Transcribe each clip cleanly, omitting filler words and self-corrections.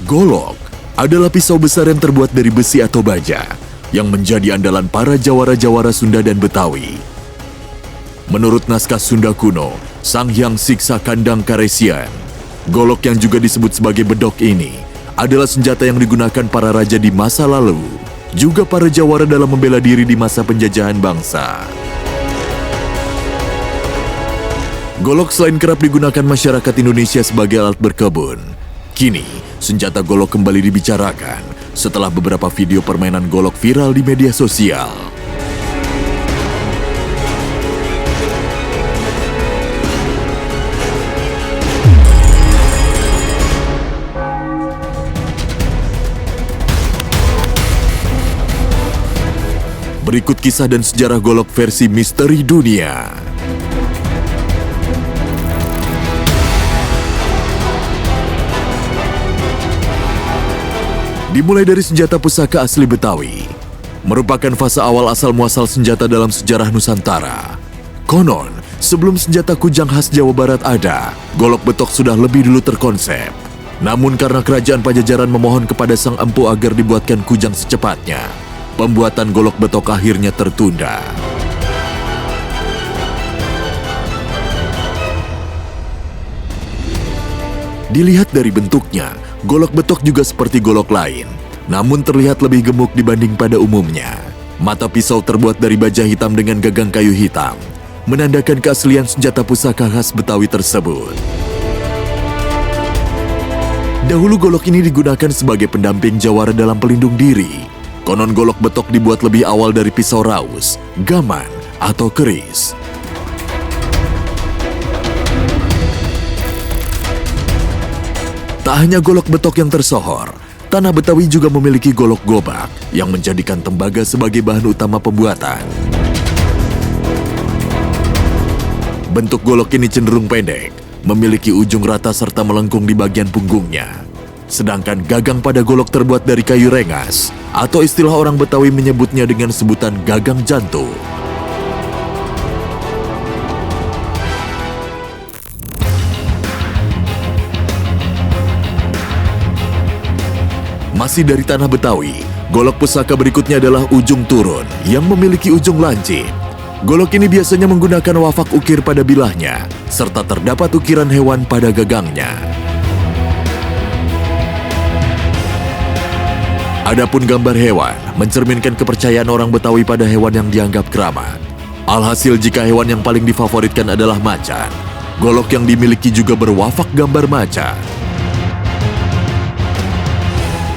Golok adalah pisau besar yang terbuat dari besi atau baja, yang menjadi andalan para jawara-jawara Sunda dan Betawi. Menurut naskah Sunda kuno, Sang Hyang Siksa Kandang Karesian, golok yang juga disebut sebagai bedok ini adalah senjata yang digunakan para raja di masa lalu, juga para jawara dalam membela diri di masa penjajahan bangsa. Golok selain kerap digunakan masyarakat Indonesia sebagai alat berkebun, kini senjata golok kembali dibicarakan setelah beberapa video permainan golok viral di media sosial. Berikut kisah dan sejarah golok versi Misteri Dunia. Dimulai dari senjata pusaka asli Betawi, merupakan fase awal asal-muasal senjata dalam sejarah Nusantara. Konon, sebelum senjata kujang khas Jawa Barat ada, golok betok sudah lebih dulu terkonsep. Namun karena kerajaan Pajajaran memohon kepada Sang Empu agar dibuatkan kujang secepatnya, pembuatan golok betok akhirnya tertunda. Dilihat dari bentuknya, golok betok juga seperti golok lain, namun terlihat lebih gemuk dibanding pada umumnya. Mata pisau terbuat dari baja hitam dengan gagang kayu hitam, menandakan keaslian senjata pusaka khas Betawi tersebut. Dahulu golok ini digunakan sebagai pendamping jawara dalam pelindung diri. Konon golok betok dibuat lebih awal dari pisau raus, gaman, atau keris. Tak hanya golok betok yang tersohor, tanah Betawi juga memiliki golok gobak yang menjadikan tembaga sebagai bahan utama pembuatan. Bentuk golok ini cenderung pendek, memiliki ujung rata serta melengkung di bagian punggungnya. Sedangkan gagang pada golok terbuat dari kayu rengas, atau istilah orang Betawi menyebutnya dengan sebutan gagang jantung. Masih dari tanah Betawi, golok pusaka berikutnya adalah ujung turun yang memiliki ujung lancip. Golok ini biasanya menggunakan wafak ukir pada bilahnya, serta terdapat ukiran hewan pada gagangnya. Adapun gambar hewan mencerminkan kepercayaan orang Betawi pada hewan yang dianggap keramat. Alhasil jika hewan yang paling difavoritkan adalah macan, golok yang dimiliki juga berwafak gambar macan.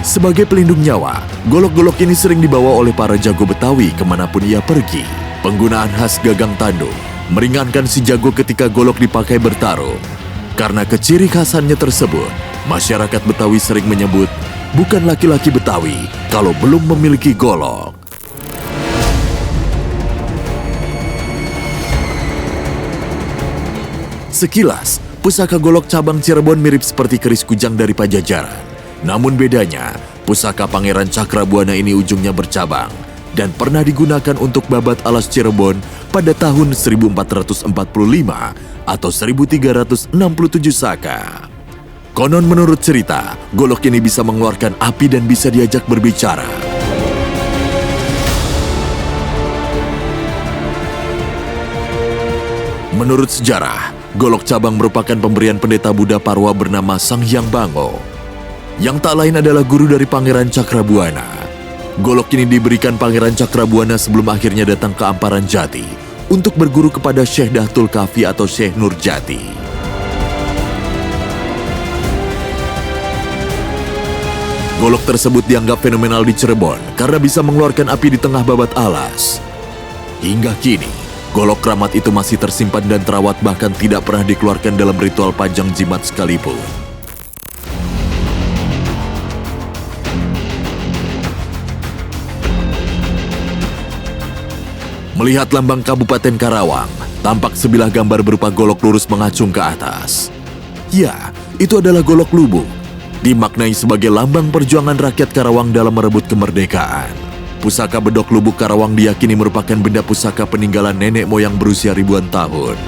Sebagai pelindung nyawa, golok-golok ini sering dibawa oleh para jago Betawi kemanapun ia pergi. Penggunaan khas gagang tanduk meringankan si jago ketika golok dipakai bertarung. Karena keciri khasannya tersebut, masyarakat Betawi sering menyebut bukan laki-laki Betawi kalau belum memiliki golok. Sekilas, pusaka golok cabang Cirebon mirip seperti keris kujang dari Pajajaran. Namun bedanya, pusaka Pangeran Cakrabuana ini ujungnya bercabang dan pernah digunakan untuk babat alas Cirebon pada tahun 1445 atau 1367 Saka. Konon menurut cerita, golok ini bisa mengeluarkan api dan bisa diajak berbicara. Menurut sejarah, golok cabang merupakan pemberian pendeta Buddha Parwa bernama Sang Hyang Bango, yang tak lain adalah guru dari Pangeran Cakrabuana. Golok ini diberikan Pangeran Cakrabuana sebelum akhirnya datang ke Amparan Jati untuk berguru kepada Syekh Dahtul Kafi atau Syekh Nurjati. Golok tersebut dianggap fenomenal di Cirebon karena bisa mengeluarkan api di tengah babat alas. Hingga kini, golok keramat itu masih tersimpan dan terawat, bahkan tidak pernah dikeluarkan dalam ritual panjang jimat sekalipun. Melihat lambang Kabupaten Karawang, tampak sebilah gambar berupa golok lurus mengacung ke atas. Ya, itu adalah golok lubuk, dimaknai sebagai lambang perjuangan rakyat Karawang dalam merebut kemerdekaan. Pusaka bedok lubuk Karawang diyakini merupakan benda pusaka peninggalan nenek moyang berusia ribuan tahun.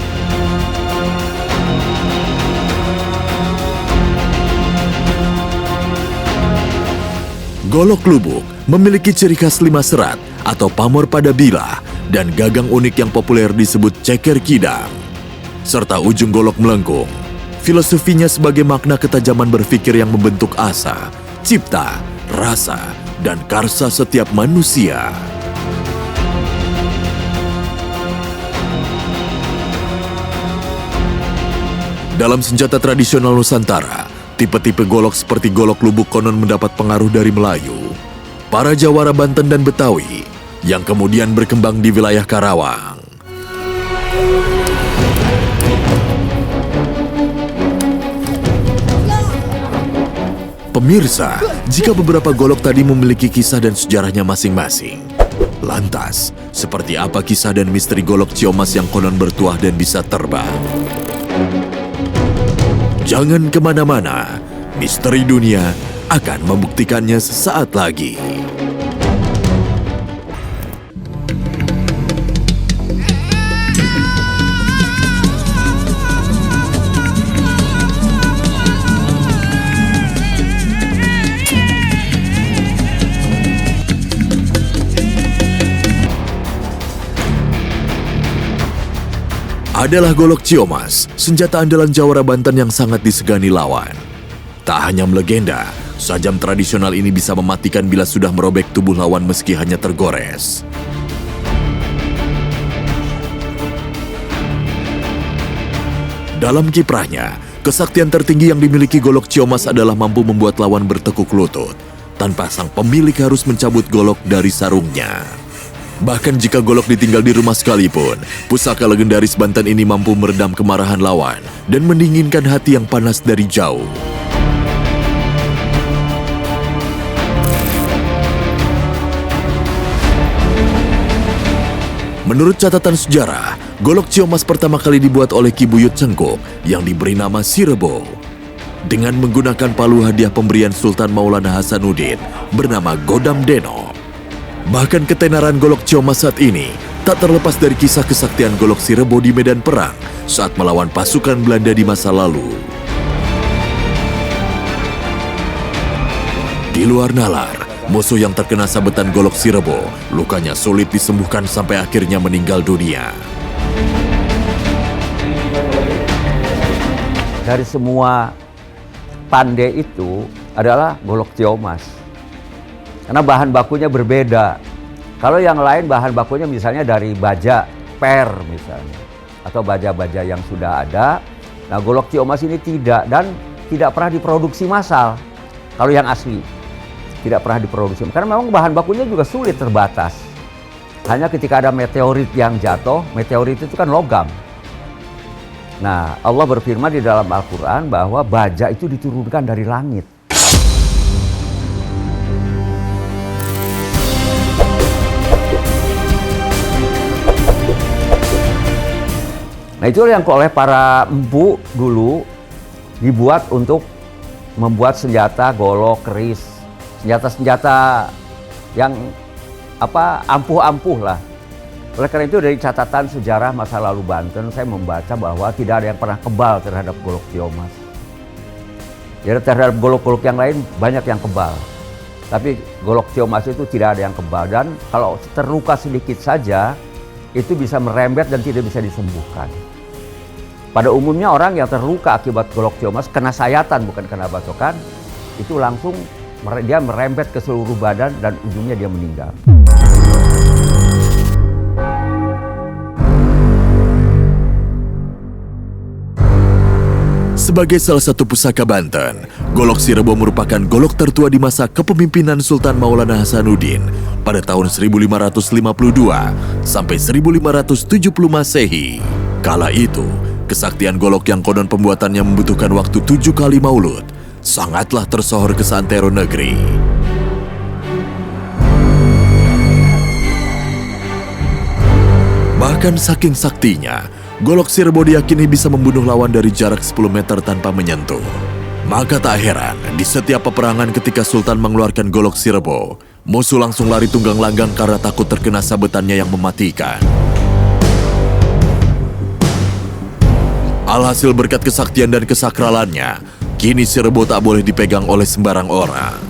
Golok Lubuk memiliki ciri khas 5 serat atau pamor pada bilah dan gagang unik yang populer disebut ceker kidang. Serta ujung golok melengkung. Filosofinya sebagai makna ketajaman berpikir yang membentuk asa, cipta, rasa, dan karsa setiap manusia. Dalam senjata tradisional Nusantara, tipe-tipe golok seperti golok lubuk konon mendapat pengaruh dari Melayu, para Jawara Banten dan Betawi, yang kemudian berkembang di wilayah Karawang. Pemirsa, jika beberapa golok tadi memiliki kisah dan sejarahnya masing-masing, lantas, seperti apa kisah dan misteri golok Ciomas yang konon bertuah dan bisa terbang? Jangan kemana-mana, misteri dunia akan membuktikannya sesaat lagi. Adalah golok Ciomas, senjata andalan Jawara Banten yang sangat disegani lawan. Tak hanya melegenda, sajam tradisional ini bisa mematikan bila sudah merobek tubuh lawan meski hanya tergores. Dalam kiprahnya, kesaktian tertinggi yang dimiliki golok Ciomas adalah mampu membuat lawan bertekuk lutut, tanpa sang pemilik harus mencabut golok dari sarungnya. Bahkan jika golok ditinggal di rumah sekalipun, pusaka legendaris Banten ini mampu meredam kemarahan lawan dan mendinginkan hati yang panas dari jauh. Menurut catatan sejarah, golok Ciomas pertama kali dibuat oleh Ki Buyut Cengkuk yang diberi nama Sirebo. Dengan menggunakan palu hadiah pemberian Sultan Maulana Hasanuddin bernama Godam Deno. Bahkan ketenaran golok Ciomas saat ini tak terlepas dari kisah kesaktian golok Sirebo di medan perang saat melawan pasukan Belanda di masa lalu. Di luar nalar, musuh yang terkena sabetan golok Sirebo, lukanya sulit disembuhkan sampai akhirnya meninggal dunia. Dari semua pandai itu adalah golok Ciomas. Karena bahan bakunya berbeda. Kalau yang lain bahan bakunya misalnya dari baja, per misalnya. Atau baja-baja yang sudah ada. Nah golok Ciomas ini tidak dan tidak pernah diproduksi massal. Kalau yang asli. Tidak pernah diproduksi. Karena memang bahan bakunya juga sulit, terbatas. Hanya ketika ada meteorit yang jatuh, meteorit itu kan logam. Nah Allah berfirman di dalam Al-Quran bahwa baja itu diturunkan dari langit. Nah itu yang oleh para empu dulu dibuat untuk membuat senjata, golok, keris, senjata-senjata yang ampuh-ampuh lah. Oleh karena itu dari catatan sejarah masa lalu Banten saya membaca bahwa tidak ada yang pernah kebal terhadap golok Ciomas. Jadi terhadap golok-golok yang lain banyak yang kebal. Tapi golok Ciomas itu tidak ada yang kebal dan kalau terluka sedikit saja itu bisa merembet dan tidak bisa disembuhkan. Pada umumnya orang yang terluka akibat golok Ciomas kena sayatan bukan kena bacokan, itu langsung dia merembet ke seluruh badan dan ujungnya dia meninggal. Sebagai salah satu pusaka Banten, golok Sirebo merupakan golok tertua di masa kepemimpinan Sultan Maulana Hasanuddin pada tahun 1552 sampai 1570 Masehi. Kala itu, kesaktian golok yang konon pembuatannya membutuhkan waktu 7 kali maulud sangatlah tersohor ke seantero negeri. Bahkan saking saktinya, golok Sirebo diyakini bisa membunuh lawan dari jarak 10 meter tanpa menyentuh. Maka tak heran, di setiap peperangan ketika Sultan mengeluarkan golok Sirebo, musuh langsung lari tunggang langgang karena takut terkena sabetannya yang mematikan. Alhasil berkat kesaktian dan kesakralannya, kini Sirebo tak boleh dipegang oleh sembarang orang.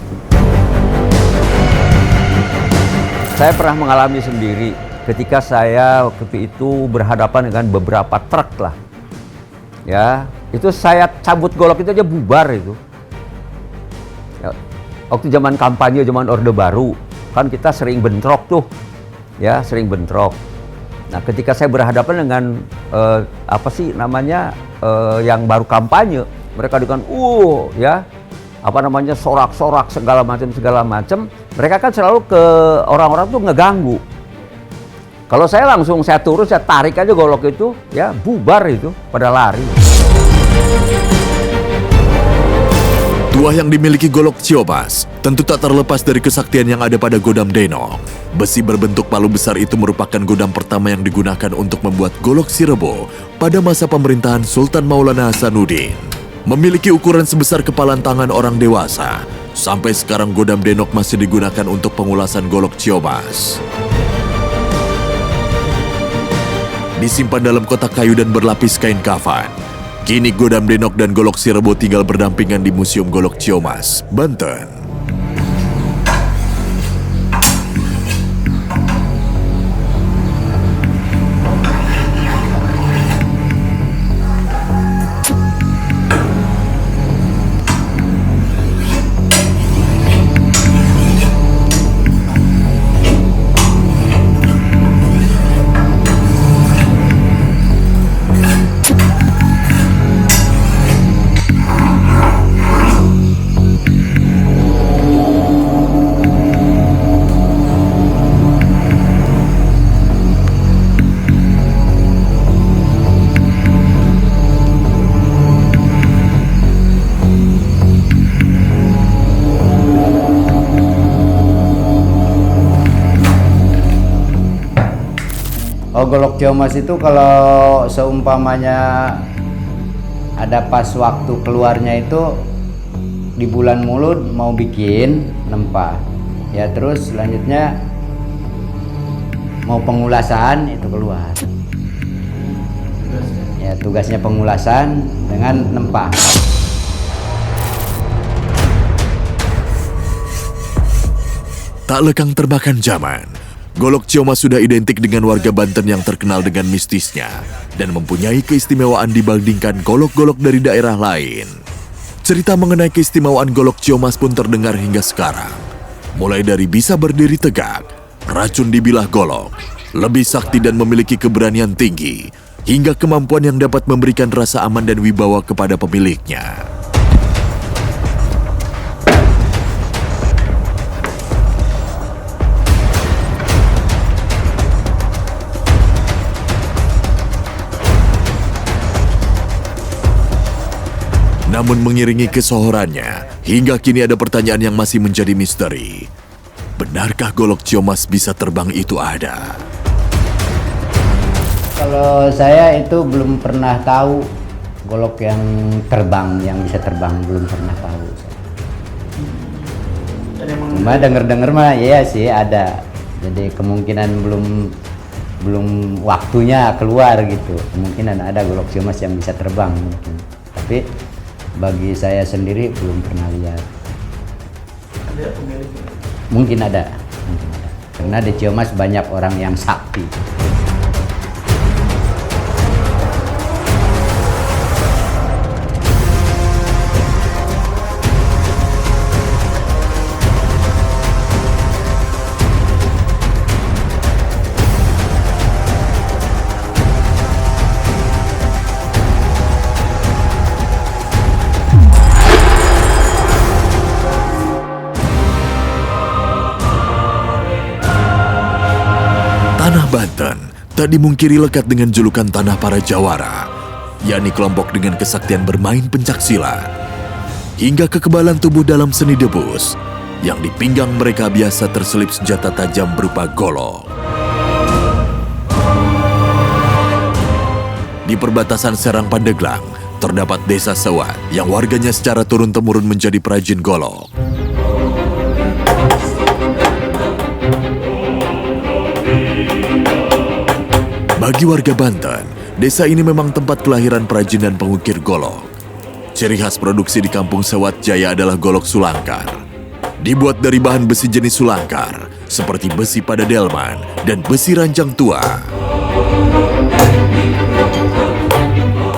Saya pernah mengalami sendiri ketika saya waktu itu berhadapan dengan beberapa truk lah. Ya, itu saya cabut golok itu aja bubar itu. Ya, waktu zaman kampanye, zaman Orde Baru, kan kita sering bentrok tuh. Ya, sering bentrok. Nah, ketika saya berhadapan dengan yang baru kampanye, mereka dengan ya, sorak-sorak segala macam. Mereka kan selalu ke orang-orang tuh ngeganggu. Kalau saya langsung saya turun, saya tarik aja golok itu, ya bubar itu, pada lari. Tuah yang dimiliki golok Ciomas tentu tak terlepas dari kesaktian yang ada pada Godam Denok. Besi berbentuk palu besar itu merupakan godam pertama yang digunakan untuk membuat golok Sirebo pada masa pemerintahan Sultan Maulana Hasanuddin. Memiliki ukuran sebesar kepalan tangan orang dewasa, sampai sekarang Godam Denok masih digunakan untuk pengulasan golok Ciomas. Disimpan dalam kotak kayu dan berlapis kain kafan. Kini Godam Denok dan golok Sirebo tinggal berdampingan di Museum Golok Ciomas, Banten. Golok Ciomas itu kalau seumpamanya ada pas waktu keluarnya itu di bulan Mulud mau bikin nempah ya, terus selanjutnya mau pengulasan itu keluar ya, tugasnya pengulasan dengan nempah. Tak lekang termakan zaman, golok Ciomas sudah identik dengan warga Banten yang terkenal dengan mistisnya dan mempunyai keistimewaan dibandingkan golok-golok dari daerah lain. Cerita mengenai keistimewaan golok Ciomas pun terdengar hingga sekarang. Mulai dari bisa berdiri tegak, racun dibilah golok, lebih sakti dan memiliki keberanian tinggi, hingga kemampuan yang dapat memberikan rasa aman dan wibawa kepada pemiliknya. Namun mengiringi kesohorannya, hingga kini ada pertanyaan yang masih menjadi misteri. Benarkah golok Ciomas bisa terbang itu ada? Kalau saya itu belum pernah tahu golok yang terbang, yang bisa terbang, belum pernah tahu. Cuma denger-denger mah iya sih ada. Jadi kemungkinan belum waktunya keluar gitu. Kemungkinan ada golok Ciomas yang bisa terbang mungkin. Tapi bagi saya sendiri belum pernah lihat. Ada pemiliknya? Mungkin ada. Karena di Ciomas banyak orang yang sakti. Tanah Banten tak dimungkiri lekat dengan julukan Tanah Para Jawara, yakni kelompok dengan kesaktian bermain pencaksilat, hingga kekebalan tubuh dalam seni debus, yang di pinggang mereka biasa terselip senjata tajam berupa golok. Di perbatasan Serang Pandeglang, terdapat desa Sewat yang warganya secara turun-temurun menjadi perajin golok. Bagi warga Banten, desa ini memang tempat kelahiran perajin dan pengukir golok. Ciri khas produksi di Kampung Sewat Jaya adalah golok sulangkar. Dibuat dari bahan besi jenis sulangkar, seperti besi pada delman dan besi ranjang tua.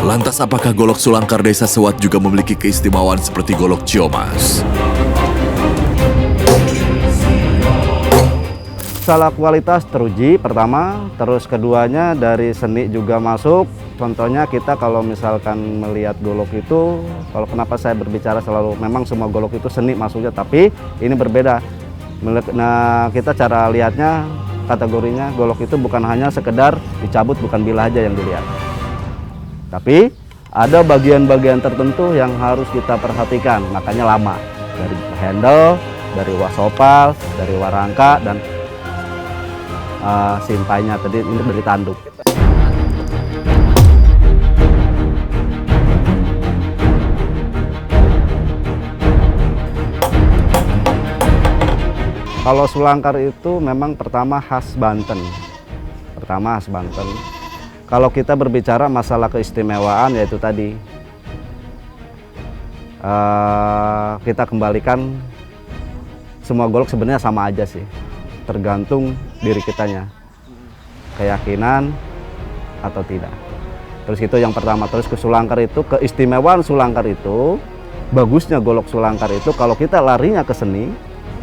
Lantas apakah golok Sulangkar Desa Sewat juga memiliki keistimewaan seperti golok Ciomas? Salah kualitas teruji pertama, terus keduanya dari seni juga masuk. Contohnya kita kalau misalkan melihat golok itu, kalau kenapa saya berbicara selalu memang semua golok itu seni masuknya, tapi ini berbeda. Nah, kita cara lihatnya kategorinya golok itu bukan hanya sekedar dicabut, bukan bilah aja yang dilihat. Tapi ada bagian-bagian tertentu yang harus kita perhatikan, makanya lama. Dari handle, dari wasopal, dari warangka, dan sintainya tadi ini dari tanduk. Kalau Sulangkar itu memang pertama khas Banten. Kalau kita berbicara masalah keistimewaan, yaitu tadi kita kembalikan semua golok sebenarnya sama aja sih, tergantung diri kitanya, keyakinan atau tidak. Terus itu yang pertama. Terus ke Sulangkar itu, keistimewaan Sulangkar itu, bagusnya golok Sulangkar itu kalau kita larinya ke seni,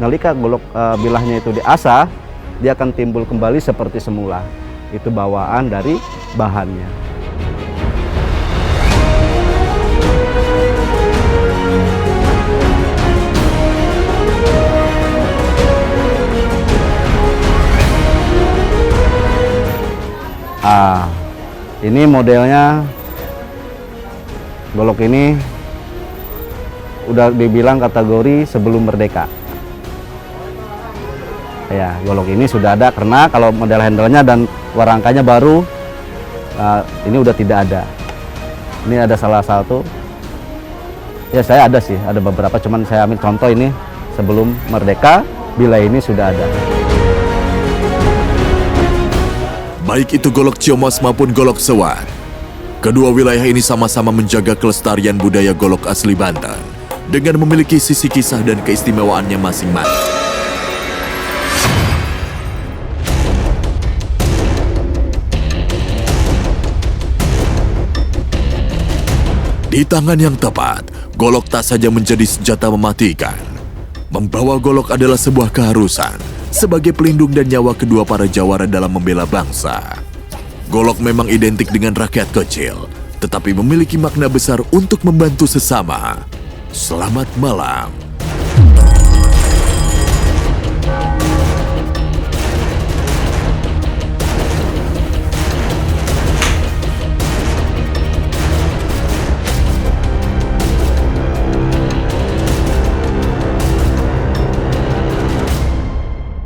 nalika golok bilahnya itu diasah, dia akan timbul kembali seperti semula. Itu bawaan dari bahannya. Ini modelnya golok ini udah dibilang kategori sebelum merdeka. Ya, golok ini sudah ada karena kalau model handle-nya dan warangkanya baru, ini udah tidak ada. Ini ada salah satu, ya saya ada sih, ada beberapa, cuman saya ambil contoh ini sebelum merdeka, bila ini sudah ada. Baik itu golok Ciomas maupun golok Sewat, kedua wilayah ini sama-sama menjaga kelestarian budaya golok asli Banten dengan memiliki sisi kisah dan keistimewaannya masing-masing. Di tangan yang tepat, golok tak saja menjadi senjata mematikan. Membawa golok adalah sebuah keharusan sebagai pelindung dan nyawa kedua para jawara dalam membela bangsa. Golok memang identik dengan rakyat kecil, tetapi memiliki makna besar untuk membantu sesama. Selamat malam.